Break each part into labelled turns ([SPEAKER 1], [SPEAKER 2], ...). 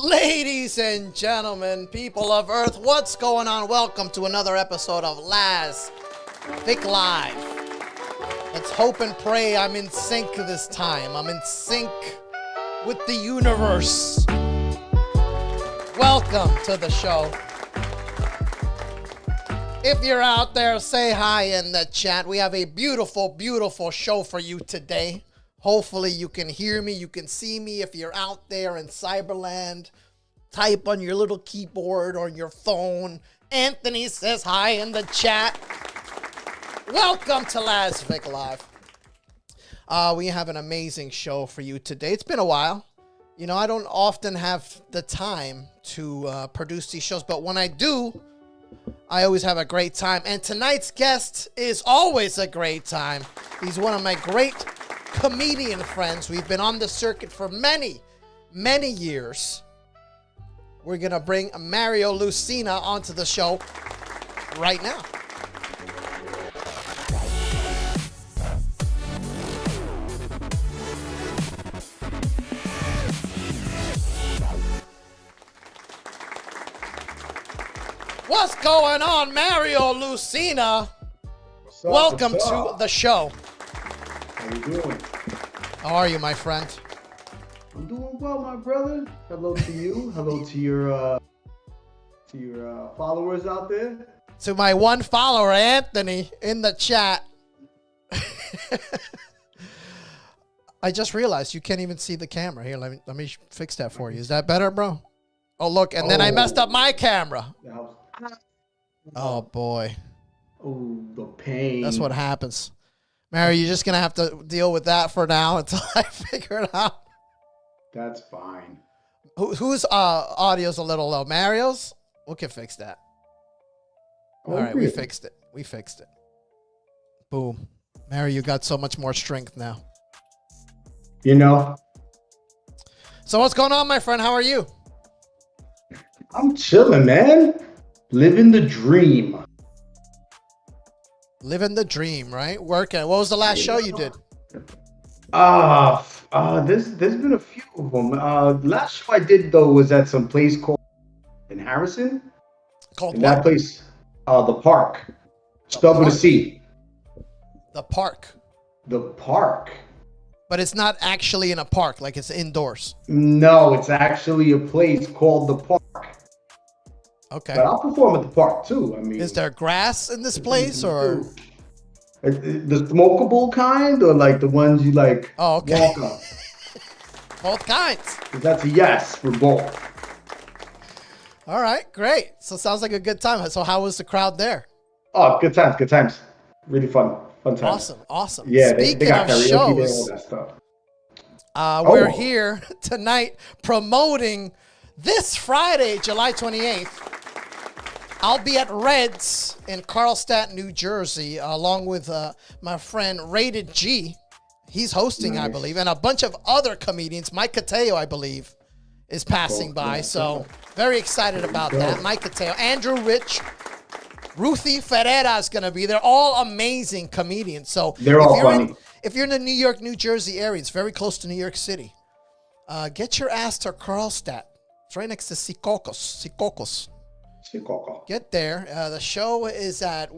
[SPEAKER 1] Ladies and gentlemen, people of Earth, what's going on? Welcome to another episode of Laz Vic Live. Let's hope and pray I'm in sync this time. I'm in sync with the universe. Welcome to the show. If you're out there, say hi in the chat. We have a beautiful, beautiful show for you today. Hopefully you can hear me, you can see me. If you're out there in Cyberland, type on your little keyboard or your phone. Anthony says hi in the chat. Welcome to Laz Vic Live. We have an amazing show for you today. It's been a while. You know, I don't often have the time to produce these shows, but when I do, I always have a great time. And tonight's guest is always a great time. He's one of my great comedian friends. We've been on the circuit for many, many years. We're going to bring Mario Lucena onto the show right now. What's going on, Mario Lucena? Welcome to the show.
[SPEAKER 2] How you doing?
[SPEAKER 1] How are you, my friend?
[SPEAKER 2] I'm doing well, my brother. Hello to you. Hello to your followers out there.
[SPEAKER 1] To my one follower, Anthony, in the chat. I just realized you can't even see the camera. Here, let me fix that for you. Is that better, bro? Oh, look, and then I messed up my camera. Oh, boy.
[SPEAKER 2] Oh, the pain.
[SPEAKER 1] That's what happens. Mary, you're just going to have to deal with that for now until I figure it out.
[SPEAKER 2] That's fine.
[SPEAKER 1] Whose audio's a little low? Mario's? We can fix that. All right, we fixed it. We fixed it. Boom. Mary, you got so much more strength now.
[SPEAKER 2] You know.
[SPEAKER 1] So what's going on, my friend? How are you?
[SPEAKER 2] I'm chilling, man. Living the dream.
[SPEAKER 1] Living the dream, right? Working. What was the last show you did?
[SPEAKER 2] There's been a few of them. Last show I did though was at some place called in Harrison.
[SPEAKER 1] Called
[SPEAKER 2] in
[SPEAKER 1] what?
[SPEAKER 2] That place, the Park. Spelled with a C.
[SPEAKER 1] The Park.
[SPEAKER 2] The Park.
[SPEAKER 1] But it's not actually in a park, like it's indoors.
[SPEAKER 2] No, it's actually a place called the Park.
[SPEAKER 1] Okay.
[SPEAKER 2] But I'll perform at the park too. I mean,
[SPEAKER 1] is there grass in this place or
[SPEAKER 2] the smokable kind, or like the ones you like walk on?
[SPEAKER 1] Both kinds.
[SPEAKER 2] That's a yes for both.
[SPEAKER 1] All right, great. So sounds like a good time. So how was the crowd there?
[SPEAKER 2] Oh, good times. Really fun times.
[SPEAKER 1] Awesome.
[SPEAKER 2] Yeah,
[SPEAKER 1] Speaking
[SPEAKER 2] they got
[SPEAKER 1] of
[SPEAKER 2] karaoke
[SPEAKER 1] shows,
[SPEAKER 2] there, all that stuff.
[SPEAKER 1] We're here tonight promoting this Friday, July 28th. I'll be at Red's in Carlstadt, New Jersey, along with my friend Rated G. He's hosting, nice. I believe, and a bunch of other comedians. Mike Cateo, I believe, is passing by. So very excited about that. Mike Cateo, Andrew Rich, Ruthie Ferreira is going to be there. All amazing comedians. So
[SPEAKER 2] they're all funny.
[SPEAKER 1] If you're in the New York, New Jersey area, it's very close to New York City. Get your ass to Carlstadt. It's right next to Secaucus. Get there. The show is at,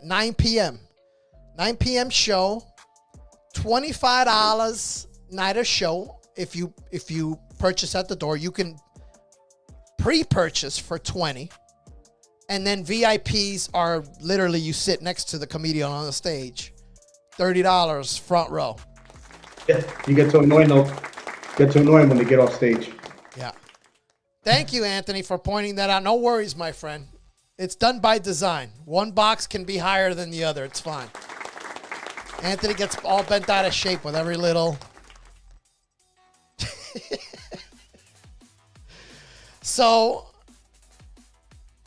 [SPEAKER 1] 9 p.m. 9 p.m. show. $25 night of show. If you purchase at the door, you can pre-purchase for $20. And then VIPs are literally you sit next to the comedian on the stage. $30 front row.
[SPEAKER 2] Yeah, you get to annoy them. Get to annoy them when they get off stage.
[SPEAKER 1] Yeah. Thank you, Anthony, for pointing that out. No worries, my friend. It's done by design. One box can be higher than the other. It's fine. Anthony gets all bent out of shape with every little... So,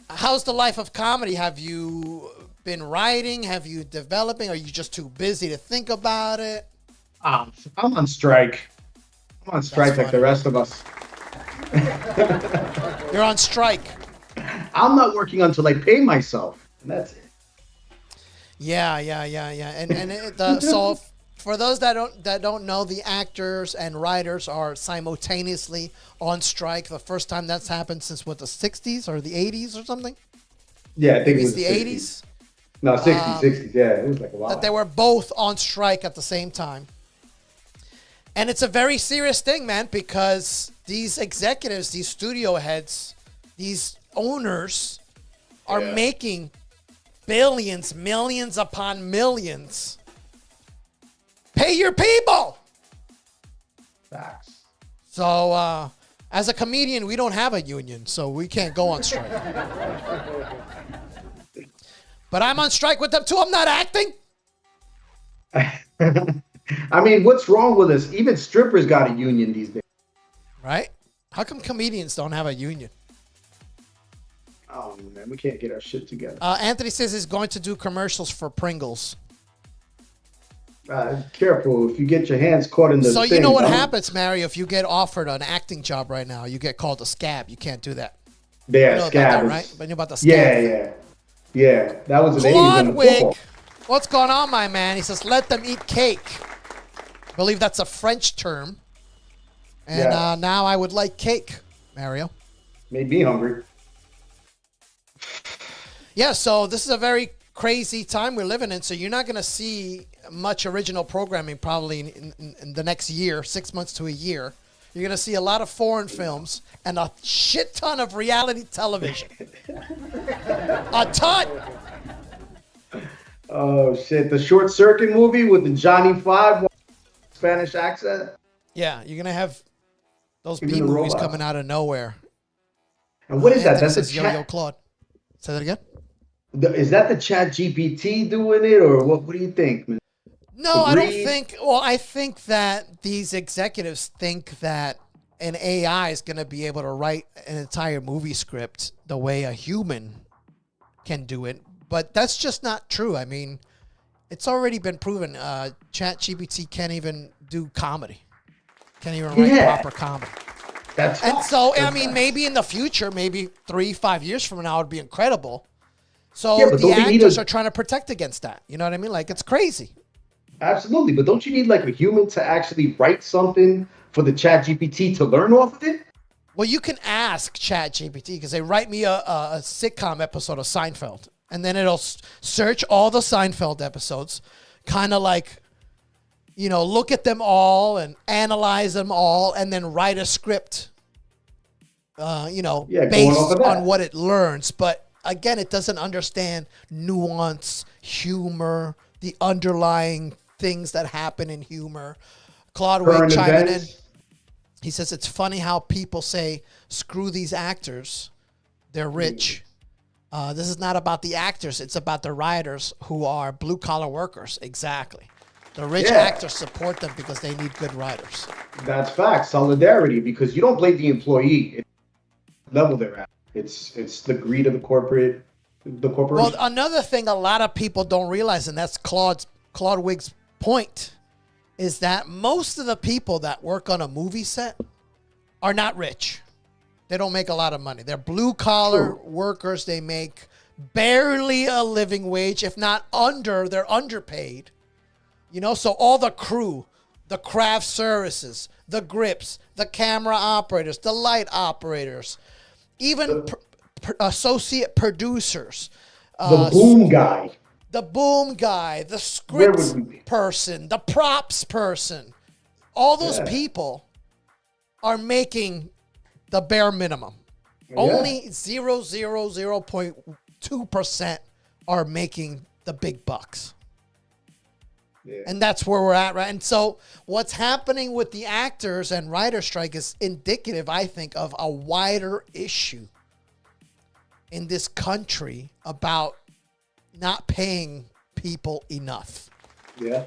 [SPEAKER 1] how's the life of comedy? Have you been writing? Have you developing? Are you just too busy to think about it?
[SPEAKER 2] I'm on strike. I'm on strike like the rest of us.
[SPEAKER 1] You're on strike.
[SPEAKER 2] I'm not working until I pay myself. And that's it.
[SPEAKER 1] Yeah. And so for those that don't know, the actors and writers are simultaneously on strike. The first time that's happened since what, the 60s or the 80s or something?
[SPEAKER 2] Yeah, I think
[SPEAKER 1] Maybe
[SPEAKER 2] it was
[SPEAKER 1] it's the 80s.
[SPEAKER 2] No, 60s. Yeah, it was like a while.
[SPEAKER 1] That they were both on strike at the same time. And it's a very serious thing, man, because these executives, these studio heads, these owners are making billions, millions upon millions. Pay your people.
[SPEAKER 2] Facts.
[SPEAKER 1] So, as a comedian, we don't have a union, so we can't go on strike. But I'm on strike with them too. I'm not acting.
[SPEAKER 2] I mean, what's wrong with us? Even strippers got a union these days.
[SPEAKER 1] Right? How come comedians don't have a union?
[SPEAKER 2] Oh, man, we can't get our shit together.
[SPEAKER 1] Anthony says he's going to do commercials for Pringles.
[SPEAKER 2] Careful, if you get your hands caught in the
[SPEAKER 1] So
[SPEAKER 2] thing,
[SPEAKER 1] you know what happens, Mario, if you get offered an acting job right now, you get called a scab. You can't do that.
[SPEAKER 2] Yeah,
[SPEAKER 1] you know
[SPEAKER 2] scab.
[SPEAKER 1] about that, right? But you know about the scab.
[SPEAKER 2] Yeah. That was an 80s in the
[SPEAKER 1] Claudwig,
[SPEAKER 2] football.
[SPEAKER 1] what's going on, my man? He says, let them eat cake. I believe that's a French term. And now I would like cake, Mario.
[SPEAKER 2] Made me hungry.
[SPEAKER 1] Yeah, so this is a very crazy time we're living in. So you're not going to see much original programming probably in the next year, 6 months to a year. You're going to see a lot of foreign films and a shit ton of reality television. A ton.
[SPEAKER 2] Oh, shit. The Short Circuit movie with the Johnny Five Spanish accent.
[SPEAKER 1] Yeah, you're going to have those
[SPEAKER 2] Even
[SPEAKER 1] B
[SPEAKER 2] the
[SPEAKER 1] movies
[SPEAKER 2] robots.
[SPEAKER 1] coming out of nowhere.
[SPEAKER 2] And what is that?
[SPEAKER 1] Anthony
[SPEAKER 2] That's a
[SPEAKER 1] says, Yo,
[SPEAKER 2] chat.
[SPEAKER 1] Claude. Say that again?
[SPEAKER 2] Is that the Chat GPT doing it, or what? What do you think, man?
[SPEAKER 1] No, I don't
[SPEAKER 2] Agreed.
[SPEAKER 1] think. Well, I think that these executives think that an AI is going to be able to write an entire movie script the way a human can do it. But that's just not true. I mean, it's already been proven. ChatGPT can't even do comedy. Can't even write proper comedy.
[SPEAKER 2] That's
[SPEAKER 1] And
[SPEAKER 2] facts.
[SPEAKER 1] so, I
[SPEAKER 2] That's
[SPEAKER 1] mean,
[SPEAKER 2] facts.
[SPEAKER 1] maybe in the future, maybe 3-5 years from now, it'd be incredible. So
[SPEAKER 2] Yeah, but
[SPEAKER 1] the
[SPEAKER 2] don't they need
[SPEAKER 1] actors
[SPEAKER 2] a-
[SPEAKER 1] are trying to protect against that. You know what I mean? Like, it's crazy.
[SPEAKER 2] Absolutely, but don't you need like a human to actually write something for the Chat GPT to learn off of it?
[SPEAKER 1] Well, you can ask ChatGPT because they write me a sitcom episode of Seinfeld, and then it'll search all the Seinfeld episodes, kind of like, you know, look at them all and analyze them all, and then write a script, you know,
[SPEAKER 2] Yeah, going
[SPEAKER 1] based
[SPEAKER 2] off of that.
[SPEAKER 1] on what it learns. But again, it doesn't understand nuance, humor, the underlying things that happen in humor. Claude Wig
[SPEAKER 2] Current
[SPEAKER 1] chiming in.
[SPEAKER 2] events.
[SPEAKER 1] He says it's funny how people say, screw these actors. They're rich. This is not about the actors. It's about the writers who are blue-collar workers. Exactly. The rich
[SPEAKER 2] Yeah.
[SPEAKER 1] actors support them because they need good writers.
[SPEAKER 2] That's fact. Solidarity, because you don't blame the employee. It's the level they're at. It's the greed of the corporation.
[SPEAKER 1] Well, another thing a lot of people don't realize, and that's Claude Wig's point, is that most of the people that work on a movie set are not rich. They don't make a lot of money. They're blue-collar workers. They make barely a living wage, if not under. They're underpaid. You know, so all the crew, the craft services, the grips, the camera operators, the light operators, even associate producers,
[SPEAKER 2] the boom guy.
[SPEAKER 1] the boom guy, the
[SPEAKER 2] Where would
[SPEAKER 1] scripts
[SPEAKER 2] we be?
[SPEAKER 1] person, the props person, all those
[SPEAKER 2] Yeah.
[SPEAKER 1] people are making the bare minimum.
[SPEAKER 2] Yeah.
[SPEAKER 1] Only 0.2% are making the big bucks.
[SPEAKER 2] Yeah.
[SPEAKER 1] And that's where we're at, right? And so what's happening with the actors and writer strike is indicative, I think, of a wider issue in this country about not paying people enough.
[SPEAKER 2] Yeah.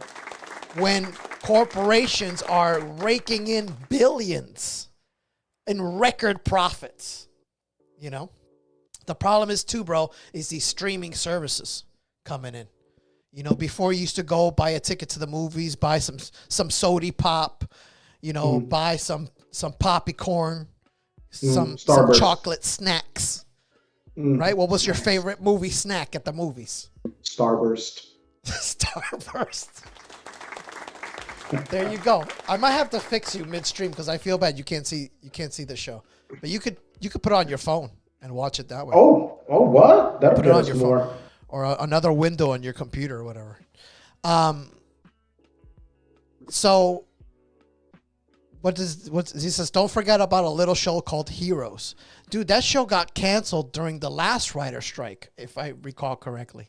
[SPEAKER 1] When corporations are raking in billions in record profits, you know? The problem is too, bro, is these streaming services coming in. You know, before you used to go buy a ticket to the movies, buy some sody pop, you know, buy some poppy corn, some
[SPEAKER 2] Starburst.
[SPEAKER 1] chocolate snacks. Right? What was your favorite movie snack at the movies?
[SPEAKER 2] Starburst.
[SPEAKER 1] Starburst. There you go. I might have to fix you midstream because I feel bad. You can't see the show, but you could put it on your phone and watch it that way.
[SPEAKER 2] Oh, what? That'll
[SPEAKER 1] Put it
[SPEAKER 2] get
[SPEAKER 1] on
[SPEAKER 2] us
[SPEAKER 1] your
[SPEAKER 2] more.
[SPEAKER 1] phone or another window on your computer or whatever. So he says? Don't forget about a little show called Heroes, dude. That show got canceled during the last writer strike, if I recall correctly.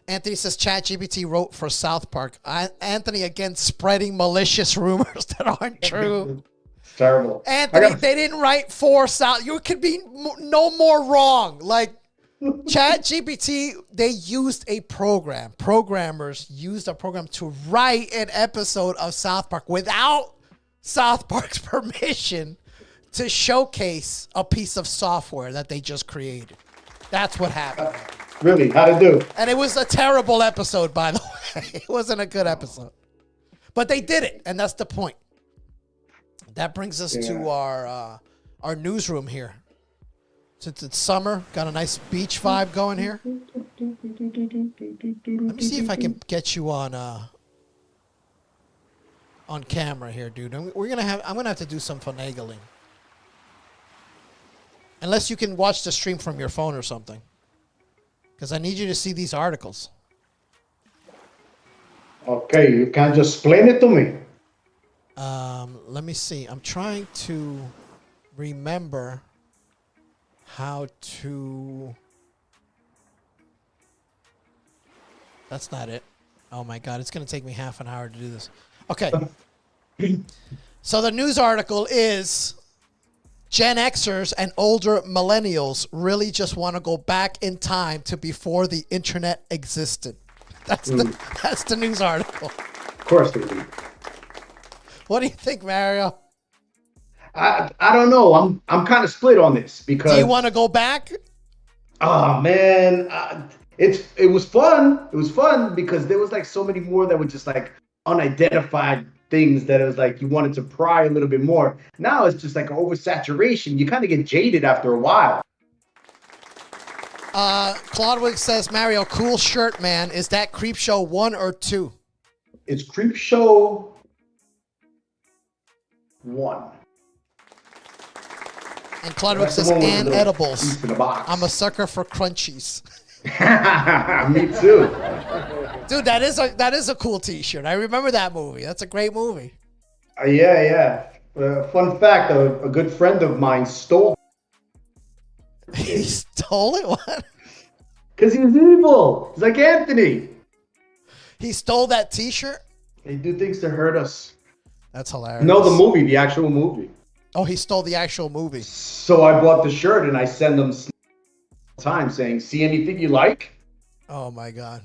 [SPEAKER 1] Anthony says ChatGPT wrote for South Park. Anthony again spreading malicious rumors that aren't true.
[SPEAKER 2] It's terrible.
[SPEAKER 1] Anthony, they didn't write for South. You could be no more wrong. Like ChatGPT, they used a program. Programmers used a program to write an episode of South Park without South Park's permission to showcase a piece of software that they just created. That's what happened.
[SPEAKER 2] Really? How'd it do?
[SPEAKER 1] And it was a terrible episode, by the way. It wasn't a good episode. But they did it, and that's the point. That brings us to our newsroom here. Since it's summer, got a nice beach vibe going here. Let me see if I can get you on camera here, dude. I'm gonna have to do some finagling. Unless you can watch the stream from your phone or something. Because I need you to see these articles.
[SPEAKER 2] Okay, you can't just explain it to me.
[SPEAKER 1] Let me see. I'm trying to remember how to... That's not it. Oh my God, it's going to take me half an hour to do this. Okay. So the news article is... Gen Xers and older millennials really just want to go back in time to before the internet existed. That's the news article.
[SPEAKER 2] Of course they do.
[SPEAKER 1] What do you think, Mario?
[SPEAKER 2] I don't know. I'm kind of split on this because.
[SPEAKER 1] Do you want to go back?
[SPEAKER 2] Oh man, it was fun. It was fun because there was like so many more that were just like unidentified things that it was like you wanted to pry a little bit more. Now it's just like an oversaturation. You kind of get jaded after a while.
[SPEAKER 1] Claudwig says, Mario, cool shirt, man. Is that Creep Show 1 or 2?
[SPEAKER 2] It's Creep Show 1.
[SPEAKER 1] And Claudwig says, and edibles. I'm a sucker for crunchies.
[SPEAKER 2] Me too.
[SPEAKER 1] Dude, that is a cool t-shirt. I remember that movie. That's a great movie.
[SPEAKER 2] Yeah. Fun fact, a good friend of mine stole.
[SPEAKER 1] He stole it? What?
[SPEAKER 2] Because he was evil. He's like Anthony.
[SPEAKER 1] He stole that t-shirt?
[SPEAKER 2] They do things to hurt us.
[SPEAKER 1] That's hilarious.
[SPEAKER 2] No, the actual movie.
[SPEAKER 1] Oh, he stole the actual movie.
[SPEAKER 2] So I bought the shirt and I send them time saying, see anything you like?
[SPEAKER 1] Oh my God.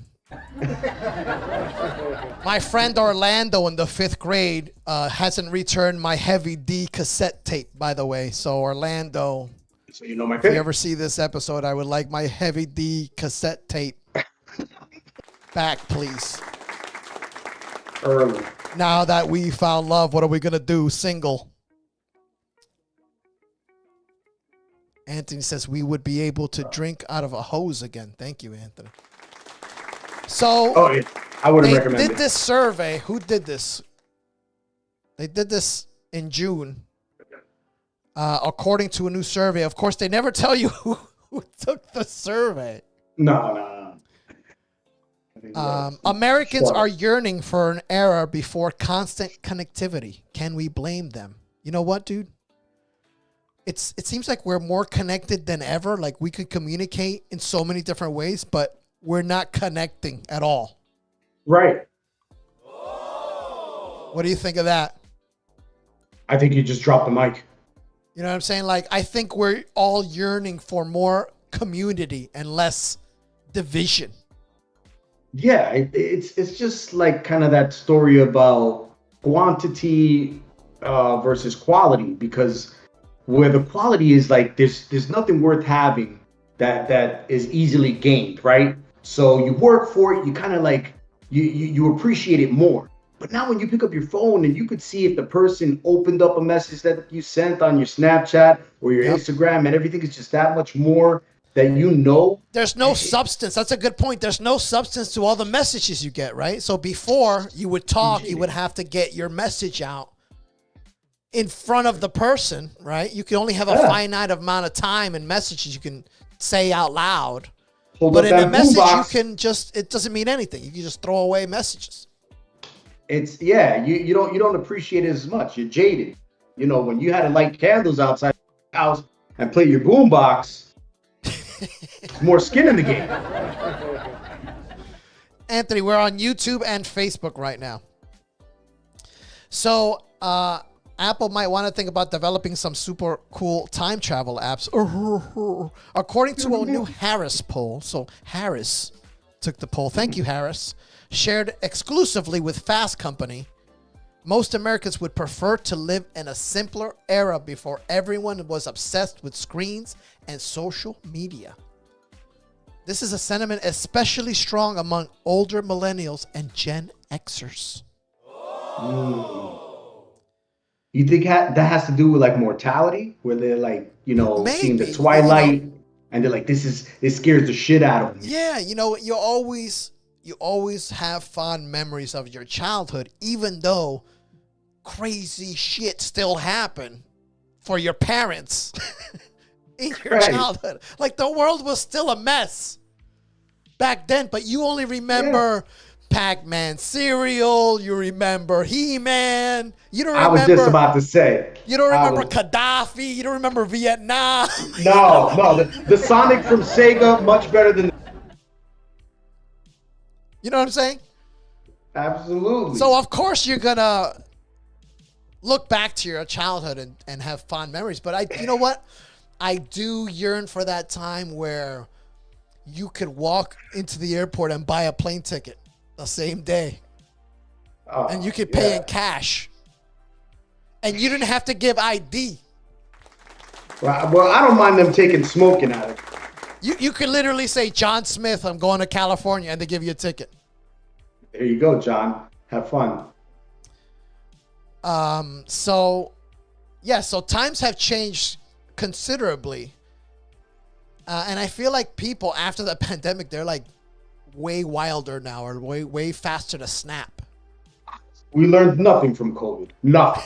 [SPEAKER 1] My friend Orlando in the 5th grade hasn't returned my Heavy D cassette tape, by the way. So Orlando,
[SPEAKER 2] so you know my
[SPEAKER 1] if you ever see this episode, I would like my Heavy D cassette tape back, please.
[SPEAKER 2] Early.
[SPEAKER 1] Now that we found love, what are we going to do? Single. Anthony says we would be able to drink out of a hose again. Thank you, Anthony. So
[SPEAKER 2] I wouldn't recommend it.
[SPEAKER 1] They did this survey. Who did this? They did this in June. According to a new survey. Of course, they never tell you who took the survey.
[SPEAKER 2] No.
[SPEAKER 1] Americans are yearning for an era before constant connectivity. Can we blame them? You know what, dude? It seems like we're more connected than ever. Like we could communicate in so many different ways, but we're not connecting at all.
[SPEAKER 2] Right.
[SPEAKER 1] What do you think of that?
[SPEAKER 2] I think you just dropped the mic.
[SPEAKER 1] You know what I'm saying? Like, I think we're all yearning for more community and less division.
[SPEAKER 2] Yeah, it's just like kind of that story about quantity versus quality, because where the quality is like there's nothing worth having that is easily gained, right? So you work for it, you kind of like you appreciate it more. But now when you pick up your phone and you could see if the person opened up a message that you sent on your Snapchat or your Instagram, and everything is just that much more that you know.
[SPEAKER 1] There's no substance. That's a good point. There's no substance to all the messages you get, right? So before you would talk, you would have to get your message out in front of the person, right? You can only have a finite amount of time and messages you can say out loud. But in a message, you can just, it doesn't mean anything. You can just throw away messages.
[SPEAKER 2] It's, you don't appreciate it as much. You're jaded. You know, when you had to light candles outside the house and play your boombox, more skin in the game.
[SPEAKER 1] Anthony, we're on YouTube and Facebook right now. So, Apple might want to think about developing some super cool time travel apps. According to a new Harris poll, so Harris took the poll. Thank you, Harris. Shared exclusively with Fast Company, most Americans would prefer to live in a simpler era before everyone was obsessed with screens and social media. This is a sentiment especially strong among older millennials and Gen Xers.
[SPEAKER 2] You think that has to do with like mortality, where they're like, you know, seeing the twilight, and they're like, this scares the shit out of me.
[SPEAKER 1] Yeah, you know, you always have fond memories of your childhood, even though crazy shit still happened for your parents in your childhood. Like the world was still a mess back then, but you only remember Pac-Man cereal, you remember He-Man, you don't remember...
[SPEAKER 2] I was just about to say.
[SPEAKER 1] You don't remember Gaddafi, you don't remember Vietnam.
[SPEAKER 2] No, the Sonic from Sega, much better than...
[SPEAKER 1] You know what I'm saying?
[SPEAKER 2] Absolutely.
[SPEAKER 1] So, of course, you're going to look back to your childhood and have fond memories. But you know what? I do yearn for that time where you could walk into the airport and buy a plane ticket the same day. And you could pay in cash. And you didn't have to give ID.
[SPEAKER 2] Well, I don't mind them taking smoking out of it.
[SPEAKER 1] You could literally say, John Smith, I'm going to California, and they give you a ticket.
[SPEAKER 2] There you go, John. Have fun.
[SPEAKER 1] So times have changed considerably. And I feel like people after the pandemic, they're like way wilder now, or way faster to snap.
[SPEAKER 2] We learned nothing from COVID. Nothing.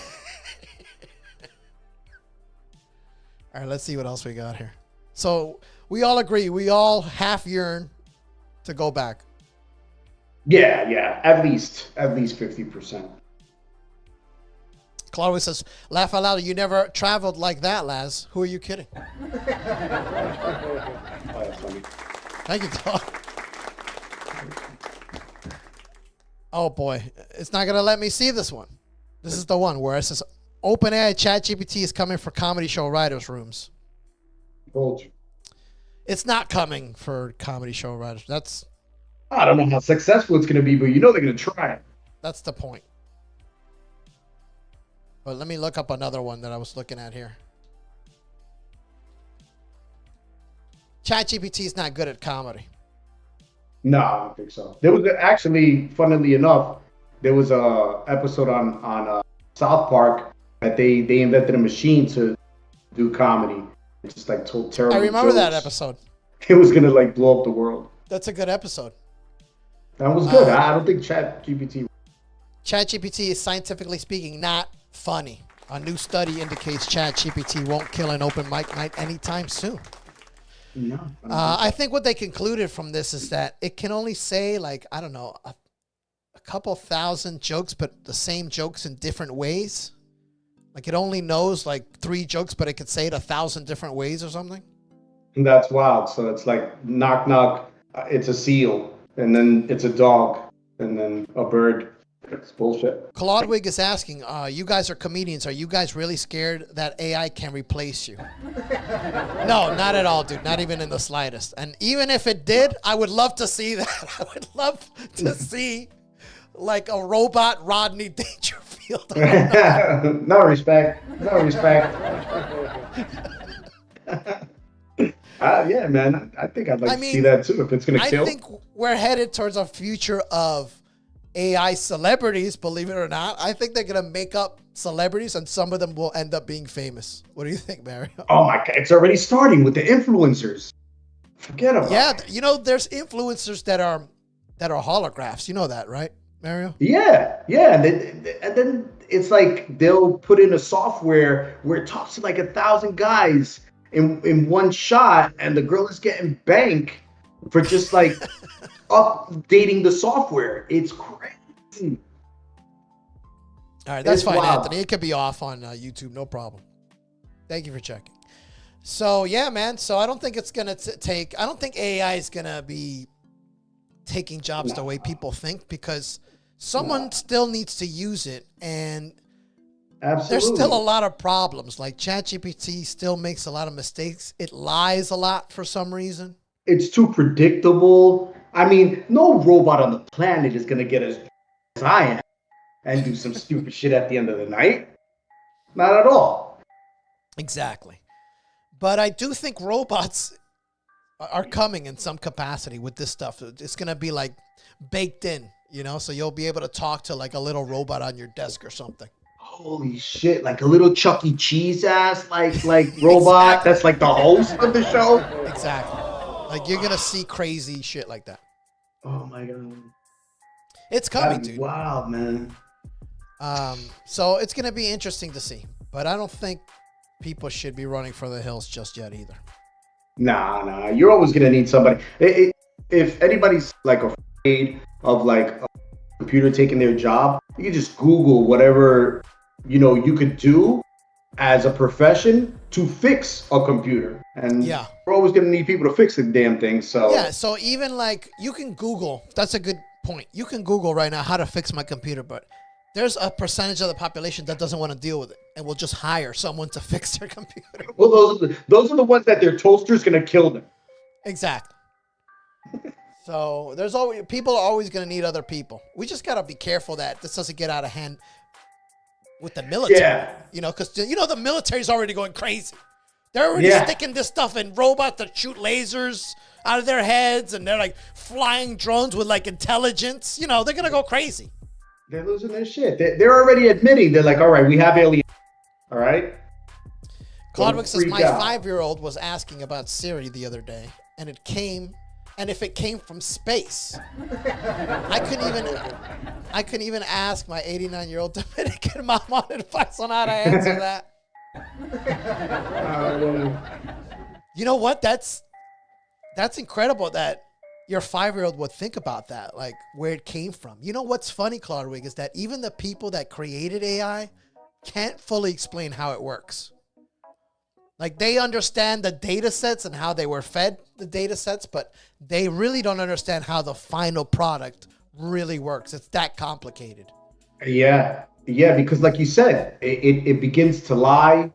[SPEAKER 1] All right, let's see what else we got here. So we all agree, we all half yearn to go back.
[SPEAKER 2] Yeah, at least 50%.
[SPEAKER 1] Claudia says, laugh out loud, you never traveled like that, Laz. Who are you kidding?
[SPEAKER 2] Oh, that's funny.
[SPEAKER 1] Thank you, Claude. Oh boy, it's not gonna let me see this one. This is the one where it says, OpenAI ChatGPT is coming for comedy show writers' rooms.
[SPEAKER 2] Told you.
[SPEAKER 1] It's not coming for comedy show writers.
[SPEAKER 2] I don't know how successful it's going to be, but you know they're going to try it.
[SPEAKER 1] That's the point. But let me look up another one that I was looking at here. ChatGPT is not good at comedy.
[SPEAKER 2] No, I don't think so. There was actually, funnily enough, there was a episode on South Park that they invented a machine to do comedy. It just like told terrible
[SPEAKER 1] I remember
[SPEAKER 2] jokes.
[SPEAKER 1] that episode.
[SPEAKER 2] It was going to like blow up the world.
[SPEAKER 1] That's a good episode.
[SPEAKER 2] That was good. I don't think ChatGPT
[SPEAKER 1] is, scientifically speaking, not funny. A new study indicates ChatGPT won't kill an open mic night anytime soon.
[SPEAKER 2] No.
[SPEAKER 1] I think what they concluded from this is that it can only say, like, I don't know, a couple thousand jokes, but the same jokes in different ways. Like, it only knows, like, 3 jokes, but it could say it 1,000 different ways or something.
[SPEAKER 2] That's wild. So it's like, knock, knock, it's a seal. And then it's a dog, and then a bird. It's bullshit.
[SPEAKER 1] Claudwig is asking, you guys are comedians. Are you guys really scared that AI can replace you? No, not at all, dude. Not even in the slightest. And even if it did, I would love to see that. I would love to see like a robot Rodney Dangerfield.
[SPEAKER 2] No respect. No respect. Yeah, man. I think I'd like to see that too if it's going to kill.
[SPEAKER 1] I think we're headed towards a future of AI celebrities, believe it or not. I think they're going to make up celebrities and some of them will end up being famous. What do you think, Mario?
[SPEAKER 2] Oh my God. It's already starting with the influencers. Forget
[SPEAKER 1] Yeah,
[SPEAKER 2] about it.
[SPEAKER 1] you know, there's influencers that are holographs. You know that, right, Mario?
[SPEAKER 2] Yeah, yeah, and then it's like they'll put in a software where it talks to like 1,000 guys in one shot, and the girl is getting bank for just like updating the software. It's crazy.
[SPEAKER 1] All right, that's
[SPEAKER 2] It's
[SPEAKER 1] fine,
[SPEAKER 2] wild.
[SPEAKER 1] Anthony. It could be off on YouTube, no problem. Thank you for checking. So yeah, man. So I don't think it's gonna take. I don't think AI is gonna be taking jobs the
[SPEAKER 2] No,
[SPEAKER 1] way people think because
[SPEAKER 2] no,
[SPEAKER 1] someone still needs to use it, and there's still a
[SPEAKER 2] absolutely.
[SPEAKER 1] lot of problems. Like ChatGPT still makes a lot of mistakes. It lies a lot for some reason.
[SPEAKER 2] It's too predictable. I mean, no robot on the planet is gonna get as I am and do some stupid shit at the end of the night. Not at all.
[SPEAKER 1] Exactly. But I do think robots are coming in some capacity with this stuff. It's gonna be like baked in, you know. So you'll be able to talk to like a little robot on your desk or something.
[SPEAKER 2] Holy shit! Like a little Chuck E. Cheese ass, like robot.
[SPEAKER 1] Exactly.
[SPEAKER 2] That's like the host of the show.
[SPEAKER 1] Exactly. Like you're gonna see crazy shit like that.
[SPEAKER 2] Oh my god,
[SPEAKER 1] It's coming,
[SPEAKER 2] that'd be
[SPEAKER 1] dude.
[SPEAKER 2] wild, man.
[SPEAKER 1] So it's gonna be interesting to see. But I don't think people should be running for the hills just yet either.
[SPEAKER 2] Nah, nah. You're always gonna need somebody. If anybody's like afraid of like a computer taking their job, you can just Google whatever you could do as a profession to fix a computer, and
[SPEAKER 1] Yeah.
[SPEAKER 2] we're always gonna need people to fix the damn thing.
[SPEAKER 1] Yeah.
[SPEAKER 2] So
[SPEAKER 1] So even like you can Google. That's a good point. You can Google right now how to fix my computer, but there's a percentage of the population that doesn't want to deal with it and will just hire someone to fix their computer.
[SPEAKER 2] well, those are the ones that their toaster's gonna kill them.
[SPEAKER 1] Exactly. So there's always people are always going to need other people. We just got to be careful that this doesn't get out of hand with the military.
[SPEAKER 2] Yeah,
[SPEAKER 1] You know, because the military's already going crazy. They're already
[SPEAKER 2] yeah.
[SPEAKER 1] sticking this stuff in robots that shoot lasers out of their heads, and they're like flying drones with like intelligence. You know, they're gonna go crazy.
[SPEAKER 2] They're losing their shit. They're already admitting they're like, all right, we have aliens. All right, don't
[SPEAKER 1] Clodwick says
[SPEAKER 2] freak
[SPEAKER 1] my
[SPEAKER 2] out.
[SPEAKER 1] 5-year-old was asking about Siri the other day, and it came, and if it came from space, I couldn't even ask my 89-year-old Dominican mom on advice on how to answer that. You know what? That's incredible that your 5-year-old would think about that, like where it came from. You know what's funny, Clodwig, is that even the people that created AI can't fully explain how it works. Like they understand the data sets and how they were fed the data sets, but they really don't understand how the final product really works. It's that complicated.
[SPEAKER 2] Yeah, yeah, because like you said, it begins to lie.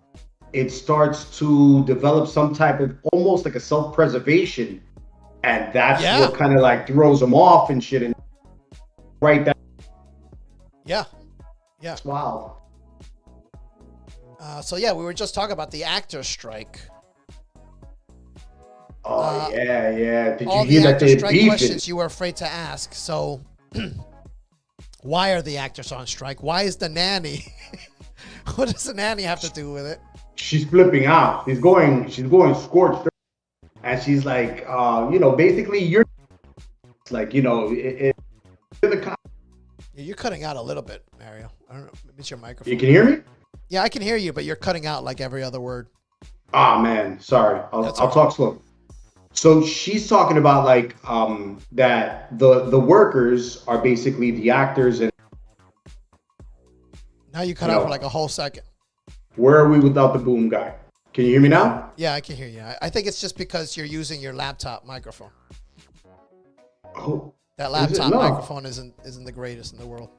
[SPEAKER 2] It starts to develop some type of almost like a self-preservation, and that's
[SPEAKER 1] Yeah.
[SPEAKER 2] what kind of like throws them off and shit. And right,
[SPEAKER 1] Yeah. Yeah.
[SPEAKER 2] that's wild.
[SPEAKER 1] So yeah, we were just talking about the actors strike.
[SPEAKER 2] Oh yeah, yeah. Did you
[SPEAKER 1] All
[SPEAKER 2] hear
[SPEAKER 1] the
[SPEAKER 2] that
[SPEAKER 1] actor
[SPEAKER 2] they're
[SPEAKER 1] strike
[SPEAKER 2] beefing?
[SPEAKER 1] questions you were afraid to ask. So, why are the actors on strike? Why is the nanny? What does the nanny have to do with it?
[SPEAKER 2] She's flipping out. She's going scorched, and she's like, basically you're like, the
[SPEAKER 1] Yeah, you're cutting out a little bit, Mario. I don't know. Maybe it's your microphone.
[SPEAKER 2] you can hear me.
[SPEAKER 1] Yeah, I can hear you, but you're cutting out like every other word.
[SPEAKER 2] Ah man, sorry. I'll
[SPEAKER 1] That's all
[SPEAKER 2] I'll talk slow. So she's talking about like that the workers are basically the actors, and
[SPEAKER 1] Now you cut out for like a whole second.
[SPEAKER 2] where are we without the boom guy? Can you hear me now?
[SPEAKER 1] Yeah, I can hear you. I think it's just because you're using your laptop microphone.
[SPEAKER 2] Oh,
[SPEAKER 1] That
[SPEAKER 2] is it?
[SPEAKER 1] laptop
[SPEAKER 2] No.
[SPEAKER 1] microphone isn't the greatest in the world.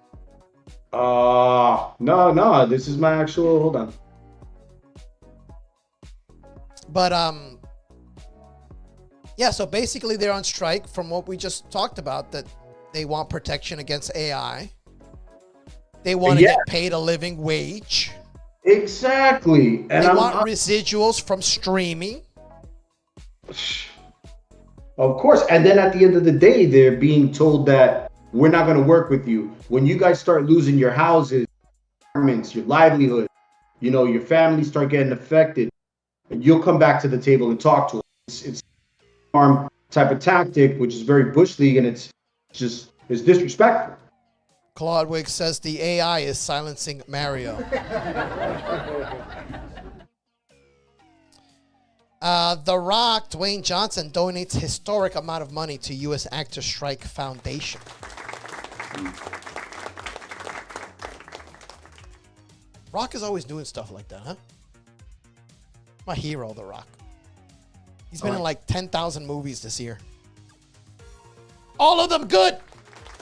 [SPEAKER 2] No. This is my actual. Hold on.
[SPEAKER 1] But yeah, so basically they're on strike from what we just talked about, that they want protection against AI. They want to
[SPEAKER 2] Yeah.
[SPEAKER 1] get paid a living wage.
[SPEAKER 2] Exactly, and
[SPEAKER 1] They
[SPEAKER 2] I'm
[SPEAKER 1] want residuals from streaming.
[SPEAKER 2] of course. And then at the end of the day, they're being told that we're not going to work with you when you guys start losing your houses, apartments, your livelihood. Your family start getting affected. You'll come back to the table and talk to us. It's arm type of tactic, which is very Bush League, and it's disrespectful.
[SPEAKER 1] Claudwig says the AI is silencing Mario. The Rock, Dwayne Johnson, donates historic amount of money to U.S. Actors Strike Foundation. Rock is always doing stuff like that, huh? My hero, The Rock. He's been in like 10,000 movies this year. All of them good,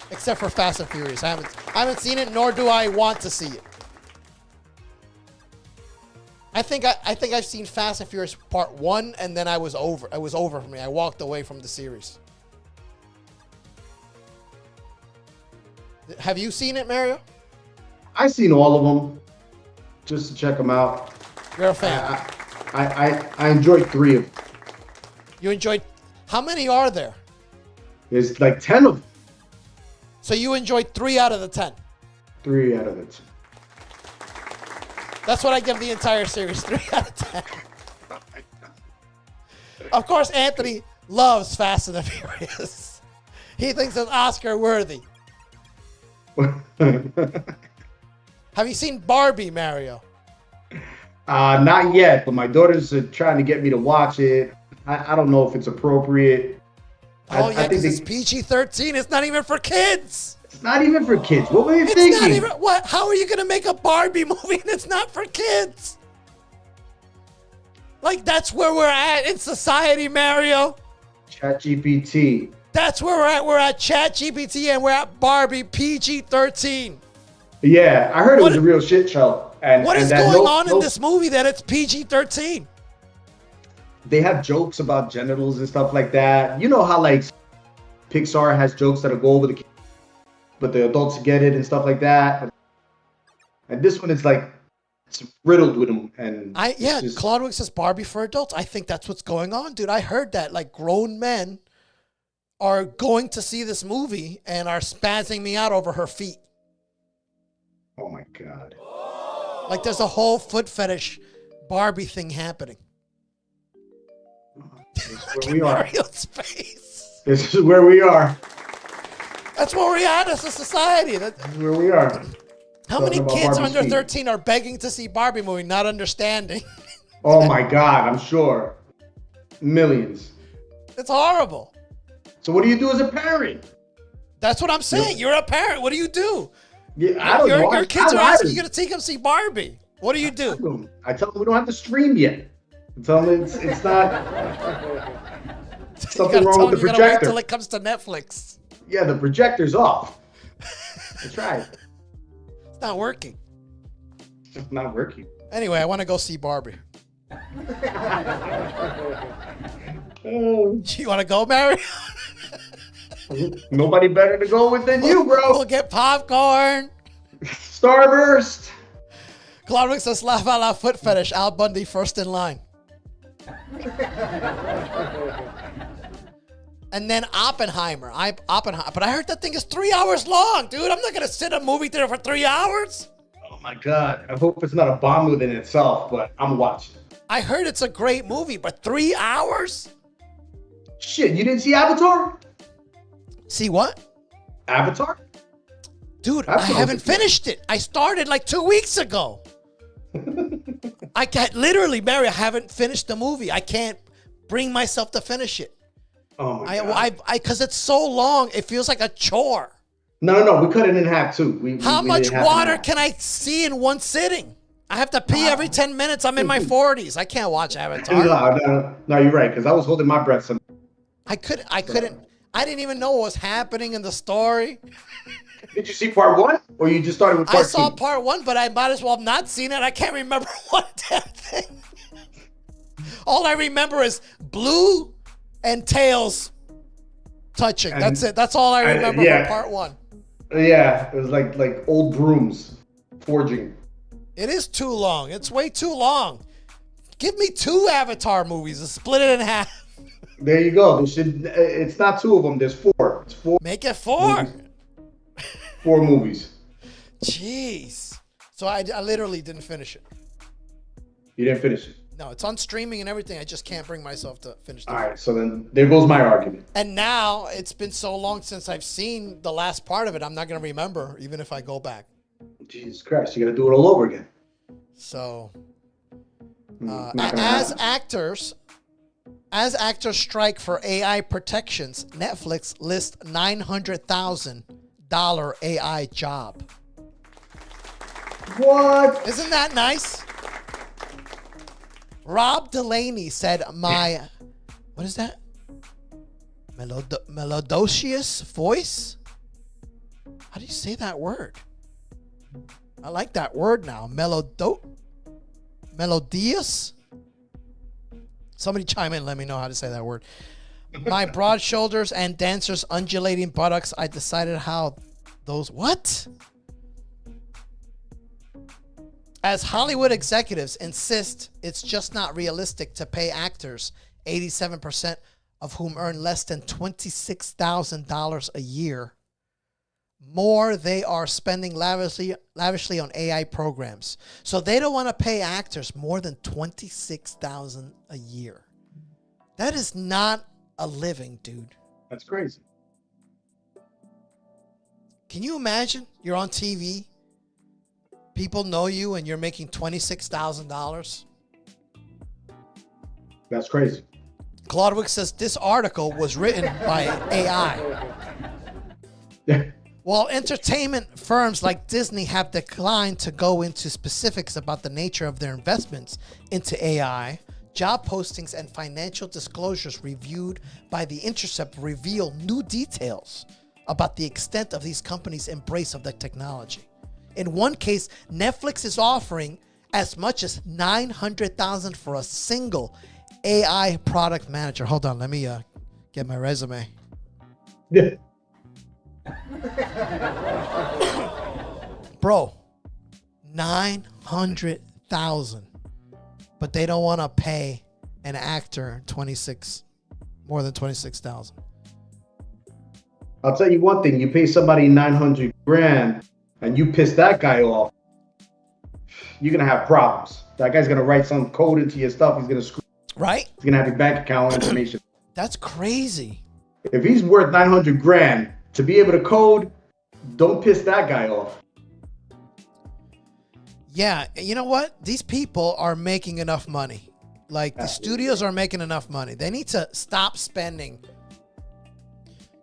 [SPEAKER 1] except for Fast and Furious. I haven't seen it, nor do I want to see it. I think I've seen Fast and Furious Part 1, and then it was over for me. I walked away from the series. Have you seen it, Mario?
[SPEAKER 2] I've seen all of them, just to check them out.
[SPEAKER 1] You're a fan.
[SPEAKER 2] I enjoyed 3 of them.
[SPEAKER 1] You enjoyed... How many are there?
[SPEAKER 2] There's like 10 of them.
[SPEAKER 1] So you enjoyed 3 out of the 10?
[SPEAKER 2] 3 out of the 10.
[SPEAKER 1] That's what I give the entire series, 3 out of 10. Of course, Anthony loves Fast and the Furious. He thinks it's Oscar worthy. Have you seen Barbie, Mario?
[SPEAKER 2] Not yet, but my daughters are trying to get me to watch it. I don't know if it's appropriate.
[SPEAKER 1] Oh, yeah, because it's PG-13. It's not even for kids.
[SPEAKER 2] It's not even for kids. What were you thinking?
[SPEAKER 1] It's not even... What? How are you going to make a Barbie movie and it's not for kids? Like, that's where we're at in society, Mario.
[SPEAKER 2] ChatGPT.
[SPEAKER 1] That's where we're at. We're at ChatGPT and we're at Barbie PG-13.
[SPEAKER 2] Yeah, I heard it was a real shit show. And
[SPEAKER 1] what is going on in this movie that it's PG-13?
[SPEAKER 2] They have jokes about genitals and stuff like that. You know how like Pixar has jokes that go over the kids, but the adults get it and stuff like that. And this one is like it's riddled with them. And
[SPEAKER 1] Claudwig says Barbie for adults. I think that's what's going on, dude. I heard that like grown men are going to see this movie and are spazzing me out over her feet.
[SPEAKER 2] Oh my God.
[SPEAKER 1] Like there's a whole foot fetish Barbie thing happening.
[SPEAKER 2] This is where we are.
[SPEAKER 1] Mario's face.
[SPEAKER 2] This is where we are.
[SPEAKER 1] That's where we're at as a society.
[SPEAKER 2] This is where we are.
[SPEAKER 1] How many kids under 13 are begging to see Barbie movie, not understanding?
[SPEAKER 2] Oh my God, I'm sure. Millions.
[SPEAKER 1] It's horrible.
[SPEAKER 2] So what do you do as a parent?
[SPEAKER 1] That's what I'm saying. You're a parent. What do you do?
[SPEAKER 2] Yeah, I don't know.
[SPEAKER 1] Your kids are asking you to take them see Barbie. What do you do?
[SPEAKER 2] I tell them we don't have to stream yet. I tell them it's not something wrong with the projector. You gotta wait
[SPEAKER 1] till it comes to Netflix.
[SPEAKER 2] Yeah, the projector's off. I tried.
[SPEAKER 1] It's not working.
[SPEAKER 2] It's not working.
[SPEAKER 1] Anyway, I want to go see Barbie.
[SPEAKER 2] Oh.
[SPEAKER 1] You want to go, Mario?
[SPEAKER 2] Nobody better to go with than you, bro.
[SPEAKER 1] We'll get popcorn.
[SPEAKER 2] Starburst.
[SPEAKER 1] Claudwig says, laugh out loud foot fetish. Al Bundy first in line. And then Oppenheimer. But I heard that thing is 3 hours long, dude. I'm not going to sit in a movie theater for 3 hours.
[SPEAKER 2] Oh, my God. I hope it's not a bomb within itself, but I'm watching.
[SPEAKER 1] I heard it's a great movie, but 3 hours?
[SPEAKER 2] Shit, you didn't see Avatar?
[SPEAKER 1] See what?
[SPEAKER 2] Avatar?
[SPEAKER 1] Dude, I haven't finished it. I started like 2 weeks ago. I can't, literally, Mary, I haven't finished the movie. I can't bring myself to finish it.
[SPEAKER 2] Oh my God.
[SPEAKER 1] Because it's so long, it feels like a chore.
[SPEAKER 2] No, we cut it in half too.
[SPEAKER 1] How much water can I see in one sitting? I have to pee every 10 minutes. I'm in my 40s. I can't watch Avatar.
[SPEAKER 2] No, you're right, because I was holding my breath.
[SPEAKER 1] I couldn't. I didn't even know what was happening in the story.
[SPEAKER 2] Did you see part 1, or you just started with part 2?
[SPEAKER 1] I saw part 1, but I might as well have not seen it. I can't remember one damn thing. All I remember is Blue and Tails touching. That's it. That's all I remember from part 1.
[SPEAKER 2] Yeah, it was like old brooms forging.
[SPEAKER 1] It is too long. It's way too long. Give me 2 Avatar movies and split it in half.
[SPEAKER 2] There you go. It's not 2 of them. There's 4. It's 4.
[SPEAKER 1] Make it 4.
[SPEAKER 2] Movies. 4 movies.
[SPEAKER 1] Jeez. So I literally didn't finish it.
[SPEAKER 2] You didn't finish it?
[SPEAKER 1] No, it's on streaming and everything. I just can't bring myself to finish the
[SPEAKER 2] All right, so then there goes my argument.
[SPEAKER 1] And now it's been so long since I've seen the last part of it, I'm not going to remember, even if I go back.
[SPEAKER 2] Jesus Christ, you got to do it all over again.
[SPEAKER 1] So,
[SPEAKER 2] as
[SPEAKER 1] actors strike for AI protections, Netflix lists $900,000 AI job.
[SPEAKER 2] What?
[SPEAKER 1] Isn't that nice? Rob Delaney said, what is that? Melodious voice? How do you say that word? I like that word now. Melodious? Somebody chime in, let me know how to say that word. My broad shoulders and dancers' undulating buttocks. I decided how those... What? As Hollywood executives insist it's just not realistic to pay actors, 87% of whom earn less than $26,000 a year, more they are spending lavishly on AI programs. So they don't want to pay actors more than $26,000 a year. That is not a living, dude.
[SPEAKER 2] That's crazy.
[SPEAKER 1] Can you imagine? You're on TV. People know you and you're making $26,000.
[SPEAKER 2] That's crazy.
[SPEAKER 1] Claudwick says this article was written by AI. While entertainment firms like Disney have declined to go into specifics about the nature of their investments into AI, job postings and financial disclosures reviewed by The Intercept reveal new details about the extent of these companies' embrace of the technology. In one case, Netflix is offering as much as $900,000 for a single AI product manager. Hold on, let me get my resume.
[SPEAKER 2] Yeah.
[SPEAKER 1] Bro, $900,000, but they don't want to pay an actor more than $26,000.
[SPEAKER 2] I'll tell you one thing: you pay somebody $900,000, and you piss that guy off, you're gonna have problems. That guy's gonna write some code into your stuff. He's gonna screw.
[SPEAKER 1] Right?
[SPEAKER 2] He's gonna have your bank account information.
[SPEAKER 1] That's crazy.
[SPEAKER 2] If he's worth $900,000 to be able to code, don't piss that guy off.
[SPEAKER 1] Yeah, you know what? These people are making enough money. Like, the studios are making enough money. They need to stop spending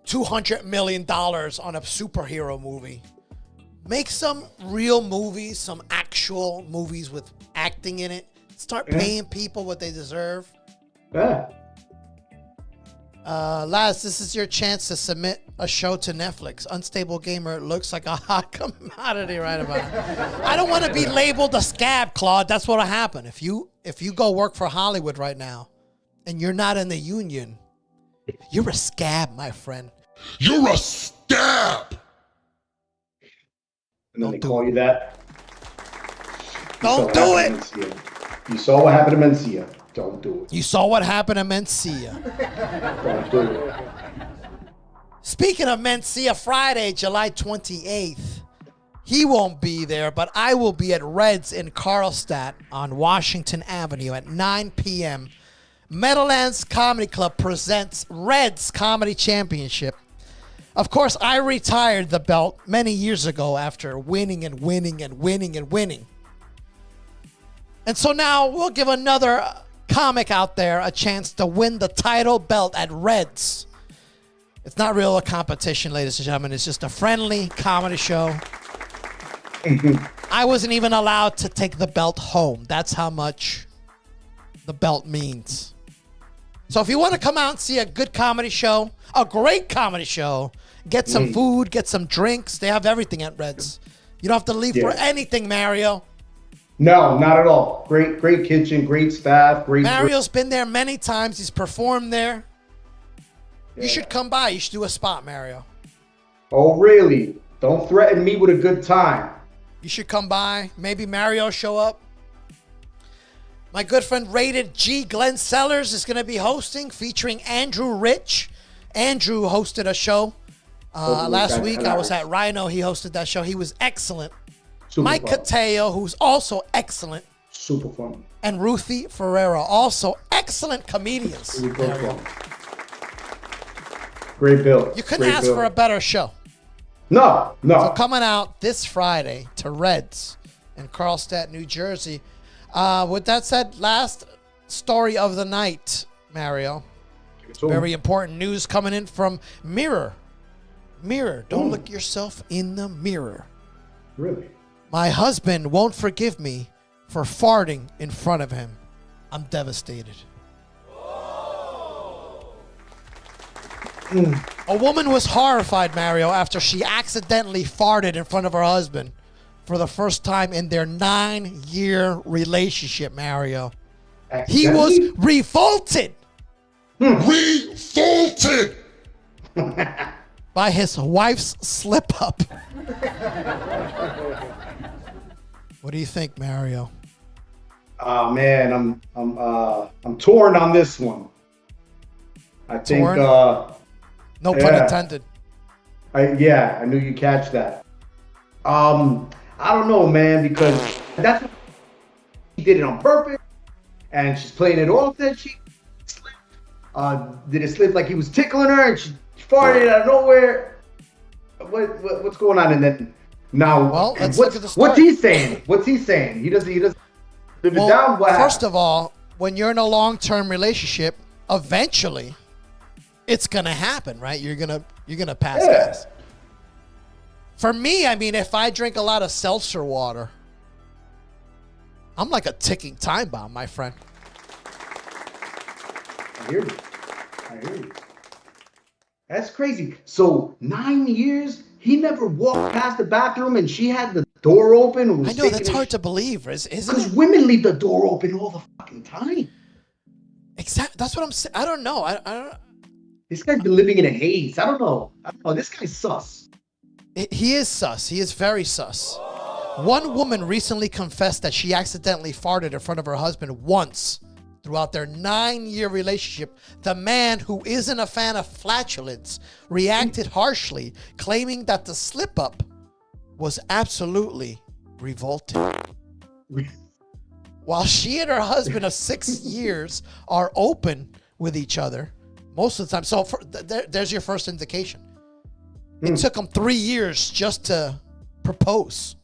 [SPEAKER 1] $200 million on a superhero movie. Make some real movies, some actual movies with acting in it. Start paying people what they deserve.
[SPEAKER 2] Yeah.
[SPEAKER 1] Laz, this is your chance to submit a show to Netflix. Unstable Gamer looks like a hot commodity right about it. I don't want to be labeled a scab, Claude. That's what'll happen. If you go work for Hollywood right now and you're not in the union, you're a scab, my friend.
[SPEAKER 3] You're a scab!
[SPEAKER 2] And then they call you that.
[SPEAKER 1] Don't do it!
[SPEAKER 2] You saw what happened to Mencia. Don't do it.
[SPEAKER 1] You saw what happened to Mencia.
[SPEAKER 2] Don't do it.
[SPEAKER 1] Speaking of Mencia, Friday, July 28th, he won't be there, but I will be at Red's in Carlstadt on Washington Avenue at 9 p.m. Meadowlands Comedy Club presents Red's Comedy Championship. Of course, I retired the belt many years ago after winning and winning and winning and winning. And so now we'll give another comic out there a chance to win the title belt at Red's. It's not really a competition, ladies and gentlemen. It's just a friendly comedy show. I wasn't even allowed to take the belt home. That's how much the belt means. So if you want to come out and see a good comedy show, a great comedy show, get some food, get some drinks. They have everything at Red's. You don't have to leave for anything, Mario.
[SPEAKER 2] No, not at all. Great kitchen, great staff,
[SPEAKER 1] Mario's been there many times. He's performed there. Yeah. You should come by. You should do a spot, Mario.
[SPEAKER 2] Oh, really? Don't threaten me with a good time.
[SPEAKER 1] You should come by. Maybe Mario show up. My good friend Rated G Glenn Sellers is going to be hosting, featuring Andrew Rich. Andrew hosted a show last week. I was at Rhino. He hosted that show. He was excellent. Mike Cateo, who's also excellent.
[SPEAKER 2] Super funny.
[SPEAKER 1] And Ruthie Ferreira, also excellent comedians.
[SPEAKER 2] Really good film. Great bill.
[SPEAKER 1] You couldn't ask for a better show.
[SPEAKER 2] No.
[SPEAKER 1] So coming out this Friday to Reds in Carlstadt, New Jersey. With that said, last story of the night, Mario. Very important news coming in from Mirror. Don't look yourself in the mirror.
[SPEAKER 2] Really?
[SPEAKER 1] My husband won't forgive me for farting in front of him. I'm devastated. A woman was horrified, Mario, after she accidentally farted in front of her husband for the first time in their 9-year relationship, Mario. He was revolted.
[SPEAKER 3] Revolted!
[SPEAKER 1] By his wife's slip-up. What do you think, Mario?
[SPEAKER 2] Oh man, I'm torn on this one. I think
[SPEAKER 1] no pun intended.
[SPEAKER 2] I knew you'd catch that. I don't know, man, because that's what she did it on purpose, and she's playing it off that she slipped. Did it slip like he was tickling her and she farted out of nowhere? What's going on? And then now,
[SPEAKER 1] well, let's look at the story.
[SPEAKER 2] What's he saying? He doesn't live it down.
[SPEAKER 1] First of all, when you're in a long-term relationship, eventually it's gonna happen, right? You're gonna pass gas. For me, I mean, if I drink a lot of seltzer water, I'm like a ticking time bomb, my friend.
[SPEAKER 2] I hear you. That's crazy. So 9 years, he never walked past the bathroom and she had the door open.
[SPEAKER 1] I know, that's hard to believe, isn't it?
[SPEAKER 2] Because women leave the door open all the fucking time.
[SPEAKER 1] Exactly. That's what I'm saying. I don't know. I don't.
[SPEAKER 2] This guy's been living in a haze. I don't know. This guy's sus.
[SPEAKER 1] He is sus. He is very sus. One woman recently confessed that she accidentally farted in front of her husband once throughout their 9-year relationship. The man, who isn't a fan of flatulence, reacted harshly, claiming that the slip-up was absolutely revolting. While she and her husband of 6 years are open with each other most of the time. So there's your first indication. It took him 3 years just to propose.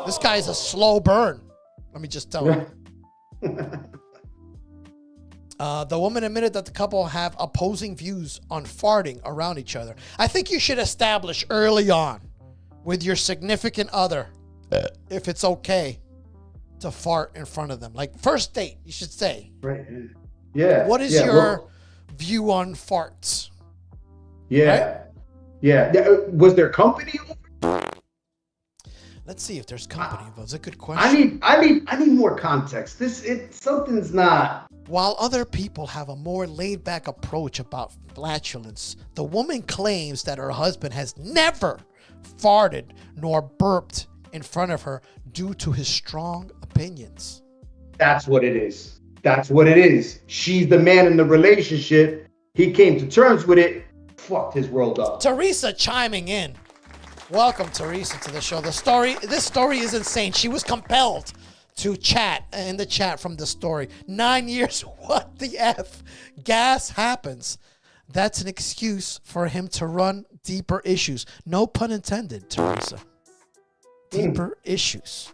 [SPEAKER 1] This guy is a slow burn. Let me just tell you. The woman admitted that the couple have opposing views on farting around each other. I think you should establish early on with your significant other if it's okay to fart in front of them. Like first date, you should say.
[SPEAKER 2] Right. Yeah.
[SPEAKER 1] What is your view on farts?
[SPEAKER 2] Yeah. Right? Yeah. Was there company over?
[SPEAKER 1] Let's see if there's company involved. It's a good question.
[SPEAKER 2] I need more context. Something's not.
[SPEAKER 1] While other people have a more laid-back approach about flatulence, the woman claims that her husband has never farted nor burped in front of her due to his strong opinions.
[SPEAKER 2] That's what it is. She's the man in the relationship. He came to terms with it. Fucked his world up.
[SPEAKER 1] Teresa chiming in. Welcome, Teresa, to the show. This story is insane. She was compelled to chat in the chat from the story. 9 years, what the F? Gas happens. That's an excuse for him to run deeper issues. No pun intended, Teresa. Deeper issues.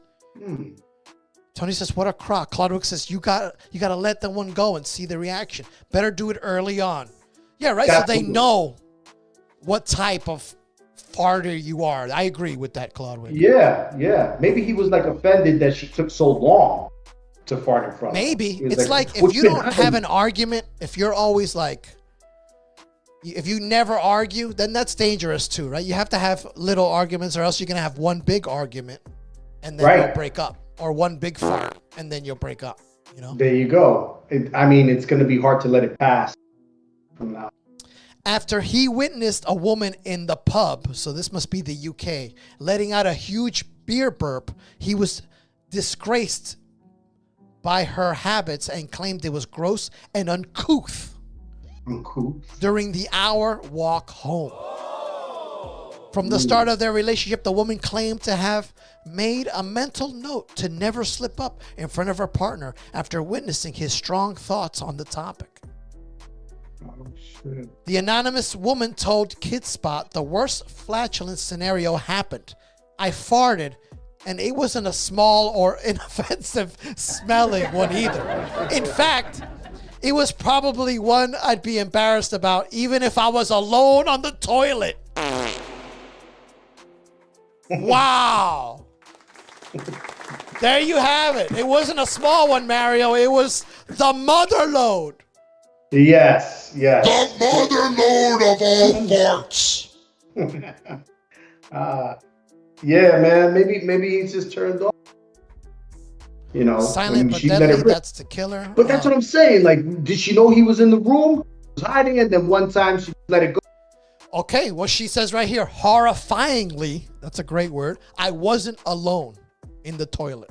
[SPEAKER 1] Tony says, what a crock. Claudio says, you gotta let the one go and see the reaction. Better do it early on. Yeah, right? So they know what type of farter you are. I agree with that, Claudio.
[SPEAKER 2] Yeah. Maybe he was like offended that she took so long to fart in front of him.
[SPEAKER 1] Maybe. It's like if you don't have an argument, if you're always like, if you never argue, then that's dangerous too, right? You have to have little arguments or else you're going to have one big argument and then you'll break up. Or one big fart and then you'll break up, you know?
[SPEAKER 2] There you go. It's going to be hard to let it pass from now.
[SPEAKER 1] After he witnessed a woman in the pub, so this must be the UK, letting out a huge beer burp, he was disgraced by her habits and claimed it was gross and uncouth during the hour walk home. From the start of their relationship, the woman claimed to have made a mental note to never slip up in front of her partner after witnessing his strong thoughts on the topic.
[SPEAKER 2] Oh, shit.
[SPEAKER 1] The anonymous woman told KidSpot the worst flatulence scenario happened. I farted, and it wasn't a small or inoffensive smelling one either. In fact, it was probably one I'd be embarrassed about even if I was alone on the toilet. Wow. There you have it. It wasn't a small one, Mario. It was the mother load.
[SPEAKER 2] Yes, yes.
[SPEAKER 3] The mother lode of all farts.
[SPEAKER 2] Yeah, man. Maybe he's just turned off. You know,
[SPEAKER 1] Silent but
[SPEAKER 2] she let
[SPEAKER 1] deadly,
[SPEAKER 2] it rip.
[SPEAKER 1] that's the killer.
[SPEAKER 2] But that's what I'm saying. Like, did she know he was in the room? Was hiding it, then one time she let it go.
[SPEAKER 1] Okay, well, she says right here, horrifyingly, that's a great word, I wasn't alone in the toilet.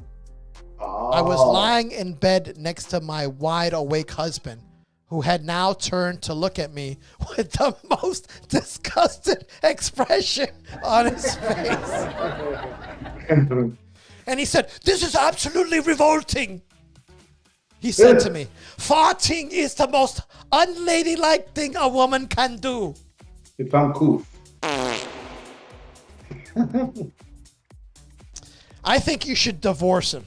[SPEAKER 2] Oh.
[SPEAKER 1] I was lying in bed next to my wide-awake husband, who had now turned to look at me with the most disgusted expression on his face. And he said, "This is absolutely revolting." He said to me, "Farting is the most unladylike thing a woman can do."
[SPEAKER 2] If I'm cool.
[SPEAKER 1] I think you should divorce him.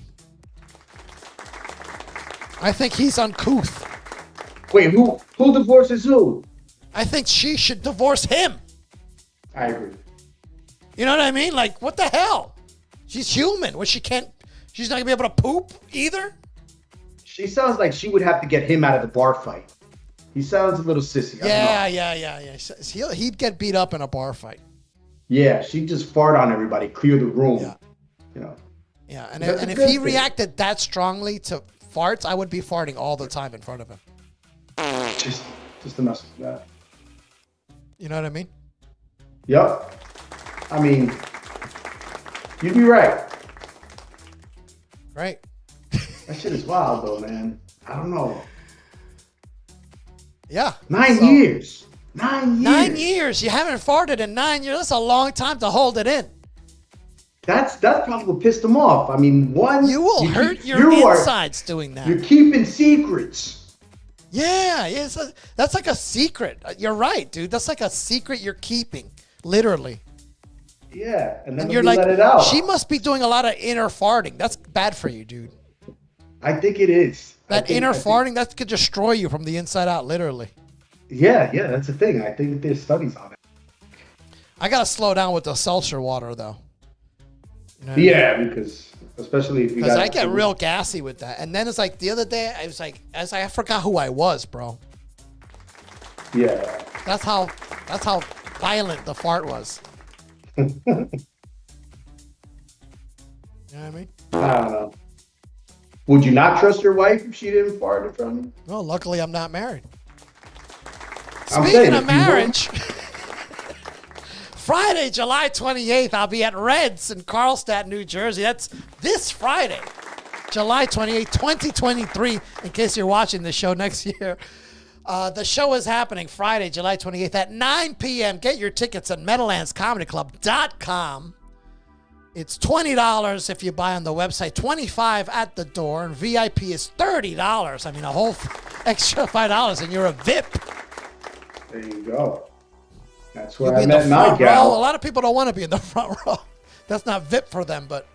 [SPEAKER 1] I think he's uncouth.
[SPEAKER 2] Wait, who divorces who?
[SPEAKER 1] I think she should divorce him.
[SPEAKER 2] I agree.
[SPEAKER 1] You know what I mean? Like, what the hell? She's human. She's not gonna be able to poop either?
[SPEAKER 2] She sounds like she would have to get him out of the bar fight. He sounds a little sissy.
[SPEAKER 1] Yeah. He'd get beat up in a bar fight.
[SPEAKER 2] Yeah, she'd just fart on everybody, clear the room.
[SPEAKER 1] Yeah.
[SPEAKER 2] You know.
[SPEAKER 1] Yeah, and
[SPEAKER 2] That's a
[SPEAKER 1] if
[SPEAKER 2] good
[SPEAKER 1] he
[SPEAKER 2] thing.
[SPEAKER 1] reacted that strongly to farts, I would be farting all the time in front of him.
[SPEAKER 2] Just to mess with that.
[SPEAKER 1] You know what I mean?
[SPEAKER 2] Yep. I mean, you'd be right.
[SPEAKER 1] Right?
[SPEAKER 2] That shit is wild though, man. I don't know.
[SPEAKER 1] Yeah.
[SPEAKER 2] 9 years. 9 years.
[SPEAKER 1] 9 years. You haven't farted in 9 years. That's a long time to hold it in.
[SPEAKER 2] That's probably what pissed him off. I mean,
[SPEAKER 1] You will hurt your insides doing that.
[SPEAKER 2] You're keeping secrets.
[SPEAKER 1] Yeah. That's like a secret. You're right, dude. That's like a secret you're keeping, literally.
[SPEAKER 2] Yeah, and then
[SPEAKER 1] And you're
[SPEAKER 2] let
[SPEAKER 1] like,
[SPEAKER 2] it out.
[SPEAKER 1] she must be doing a lot of inner farting. That's bad for you, dude.
[SPEAKER 2] I think it is.
[SPEAKER 1] Inner farting, that could destroy you from the inside out, literally.
[SPEAKER 2] Yeah, that's the thing. I think there's studies on it.
[SPEAKER 1] I gotta slow down with the seltzer water, though. You know what I mean?
[SPEAKER 2] Because especially if you
[SPEAKER 1] Because I get real gassy with that. And then it's like the other day, I forgot who I was, bro.
[SPEAKER 2] Yeah.
[SPEAKER 1] That's how violent the fart was. You know what I mean?
[SPEAKER 2] I don't know. Would you not trust your wife if she didn't fart in front of you?
[SPEAKER 1] Well, luckily I'm not married.
[SPEAKER 2] I'm
[SPEAKER 1] Speaking
[SPEAKER 2] saying,
[SPEAKER 1] of
[SPEAKER 2] if you weren't-
[SPEAKER 1] marriage, Friday, July 28th, I'll be at Red's in Carlstadt, New Jersey. That's this Friday, July 28th, 2023, in case you're watching the show next year. The show is happening Friday, July 28th at 9 p.m. Get your tickets at MeadowlandsComedyClub.com. It's $20 if you buy on the website, $25 at the door, and VIP is $30. I mean, a whole extra $5, and you're a VIP.
[SPEAKER 2] There you go. That's where
[SPEAKER 1] You'll be
[SPEAKER 2] I
[SPEAKER 1] in the
[SPEAKER 2] met my
[SPEAKER 1] front row.
[SPEAKER 2] gal.
[SPEAKER 1] A lot of people don't want to be in the front row. That's not VIP for them, but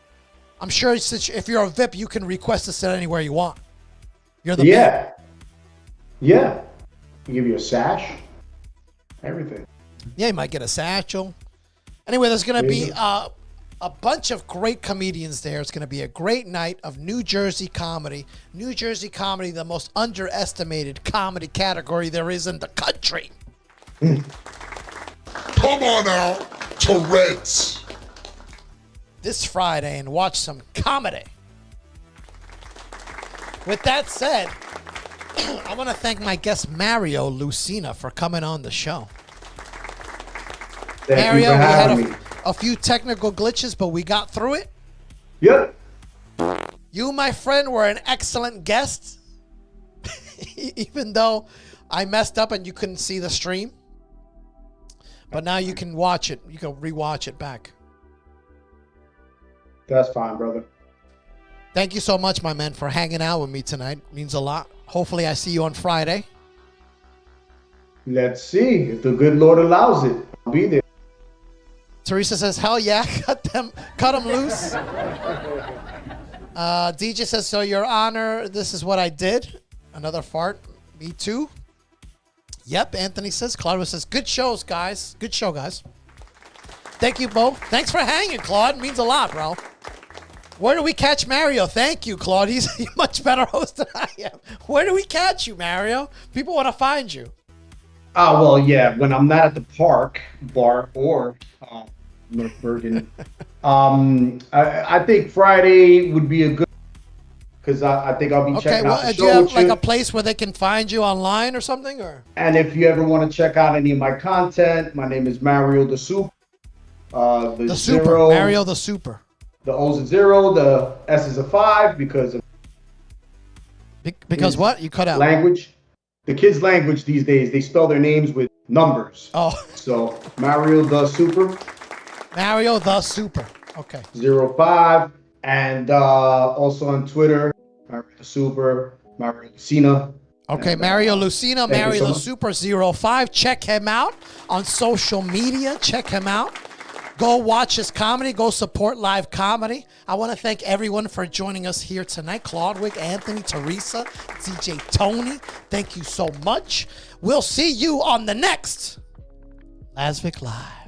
[SPEAKER 1] I'm sure if you're a VIP, you can request to sit anywhere you want. You're the VIP.
[SPEAKER 2] Yeah. We give you a sash. Everything.
[SPEAKER 1] Yeah, you might get a satchel. Anyway, there's going to
[SPEAKER 2] There you
[SPEAKER 1] be a bunch of great comedians there. It's going to be a great night of New Jersey comedy. New Jersey comedy, the most underestimated comedy category there is in the country.
[SPEAKER 3] Come on out to Reds.
[SPEAKER 1] This Friday and watch some comedy. With that said, I want to thank my guest Mario Lucena for coming on the show.
[SPEAKER 2] Thank
[SPEAKER 1] Mario,
[SPEAKER 2] you for
[SPEAKER 1] we had
[SPEAKER 2] having me.
[SPEAKER 1] a few technical glitches, but we got through it.
[SPEAKER 2] Yep.
[SPEAKER 1] You, my friend, were an excellent guest. Even though I messed up and you couldn't see the stream. But now you can watch it. You can rewatch it back.
[SPEAKER 2] That's fine, brother.
[SPEAKER 1] Thank you so much, my man, for hanging out with me tonight. Means a lot. Hopefully I see you on Friday.
[SPEAKER 2] Let's see. If the good Lord allows it, I'll be there.
[SPEAKER 1] Teresa says, hell yeah, cut them loose. DJ says, so your honor, this is what I did. Another fart. Me too. Yep, Anthony says. Claudio says, good shows, guys. Good show, guys. Thank you, Bo. Thanks for hanging, Claude. Means a lot, bro. Where do we catch Mario? Thank you, Claude. He's a much better host than I am. Where do we catch you, Mario? People want to find you.
[SPEAKER 2] Well, yeah, when I'm not at the bar, or North Bergen. I think Friday would be a good, because I think I'll be checking out the show.
[SPEAKER 1] Do you have like a place where they can find you online or something?
[SPEAKER 2] And if you ever want to check out any of my content, my name is Mario the Super.
[SPEAKER 1] The Super. Mario the Super.
[SPEAKER 2] The O's a 0, the S is a 5 because of
[SPEAKER 1] what? You cut out.
[SPEAKER 2] Language. The kids' language these days, they spell their names with numbers.
[SPEAKER 1] Oh.
[SPEAKER 2] So Mario the Super.
[SPEAKER 1] Mario the Super. Okay.
[SPEAKER 2] 05. And also on Twitter, Mario the Super, Mario Lucena.
[SPEAKER 1] Okay,
[SPEAKER 2] and,
[SPEAKER 1] Mario Lucena, Mario the
[SPEAKER 2] so
[SPEAKER 1] Super 05. Check him out on social media. Check him out. Go watch his comedy. Go support live comedy. I want to thank everyone for joining us here tonight. Claudwig, Anthony, Teresa, DJ Tony. Thank you so much. We'll see you on the next Lasvik Live.